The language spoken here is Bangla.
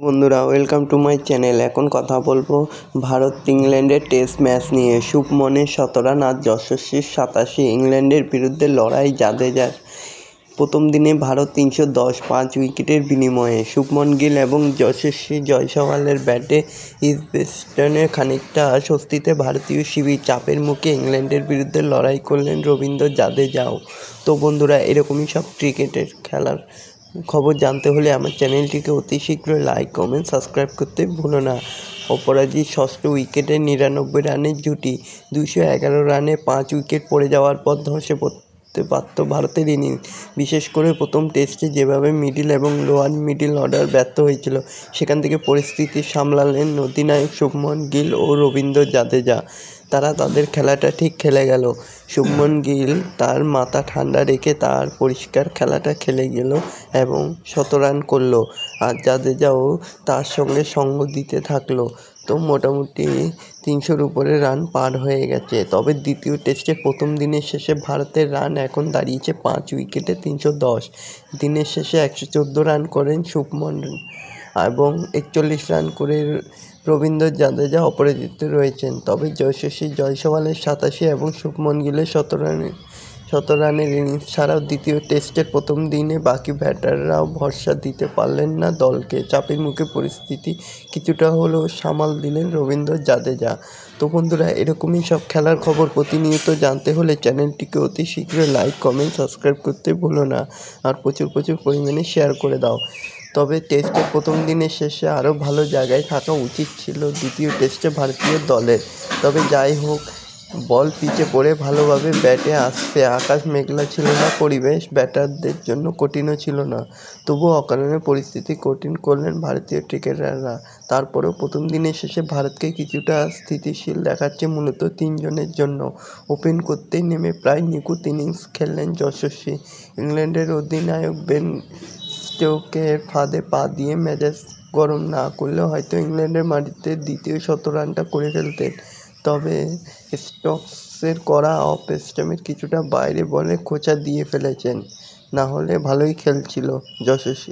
বন্ধুরা, ওয়েলকাম টু মাই চ্যানেল। এখন কথা বলবো ভারত ইংল্যান্ডের টেস্ট ম্যাচ নিয়ে। শুভমনের 17 রান আর যশস্বীর 87। ইংল্যান্ডের বিরুদ্ধে লড়াই জাদেজার। প্রথম দিনে ভারত 310 5 উইকেটের বিনিময়ে। শুভমন গিল এবং যশস্বী জয়সওয়ালের ব্যাটে ইস্টবেস্টনে খানিকটা স্বস্তিতে ভারতীয় শিবির। চাপের মুখে ইংল্যান্ডের বিরুদ্ধে লড়াই করলেন রবীন্দ্র জাদেজাও। তো বন্ধুরা, এরকমই সব ক্রিকেটের খেলার খবর জানতে হলে আমার চ্যানেলটিকে অতি শীঘ্রই লাইক, কমেন্ট, সাবস্ক্রাইব করতে ভুলো না। অপরাজিত ষষ্ঠ উইকেটে 99 রানের জুটি। 211 রানে 5 উইকেট পড়ে যাওয়ার পর ধসে পড়তে পারত ভারতের ইনিংস। বিশেষ করে প্রথম টেস্টে যেভাবে মিডল এবং লোয়ার মিডল অর্ডার ব্যর্থ হয়েছিল, সেখান থেকে পরিস্থিতি সামলালেন অধিনায়ক শুভমন গিল ও রবীন্দ্র জাদেজা। তারা তাদের খেলাটা ঠিক খেলে গেল। শুভমন গিল তার মাথা ঠান্ডা রেখে তার পরিষ্কার খেলাটা খেলে গেল এবং 17 রান করল, আর জাদেজাও তার সঙ্গে সঙ্গ দিতে থাকলো। তো মোটামুটি 300-র উপরে রান পার হয়ে গেছে। তবে দ্বিতীয় টেস্টের প্রথম দিনের শেষে ভারতের রান এখন দাঁড়িয়েছে 5 উইকেটে 310। দিনের শেষে 114 রান করেন শুভমন এবং 41 রান করে রবীন্দ্র জাদেজা অপরাজিত রয়েছেন। তবে যশস্বী জয়সওয়ালের 87 এবং শুভমন গিলের 17 রানের ইনিংস ছাড়াও দ্বিতীয় টেস্টের প্রথম দিনে বাকি ব্যাটাররাও ভরসা দিতে পারলেন না দলকে। চাপের মুখে পরিস্থিতি কিছুটা হলেও সামাল দিলেন রবীন্দ্র জাদেজা। তো বন্ধুরা, এরকমই সব খেলার খবর প্রতিনিয়ত জানতে হলে চ্যানেলটিকে অতি শীঘ্রই লাইক, কমেন্ট, সাবস্ক্রাইব করতে ভুলো না, আর প্রচুর পরিমাণে শেয়ার করে দাও। তবে টেস্টের প্রথম দিনের শেষে আরও ভালো জায়গায় থাকা উচিত ছিল দ্বিতীয় টেস্টে ভারতীয় দলের। তবে যাই হোক, বল পিচে পড়ে ভালোভাবে ব্যাটে আসছে। আকাশ মেঘলা ছিল না, পরিবেশ ব্যাটারদের জন্য কঠিনও ছিল না। তবুও অকারণে পরিস্থিতি কঠিন করলেন ভারতীয় ক্রিকেটাররা। তারপরেও প্রথম দিনের শেষে ভারতকে কিছুটা স্থিতিশীল দেখাচ্ছে মূলত 3 জনের জন্য। ওপেন করতেই নেমে প্রায় নিখুঁত ইনিংস খেললেন যশস্বী। ইংল্যান্ডের অধিনায়ক বেন স্টোকের ফাঁদে পা দিয়ে মেজাজ গরম না করলে হয়তো ইংল্যান্ডের মাটিতে দ্বিতীয় 100 রানটা করে ফেলতেন। তবে স্টোকসের করা অফ স্টাম্পের কিছুটা বাইরে বলে খোঁচা দিয়ে ফেলেছেন, না হলে ভালোই খেলছিল যশস্বী।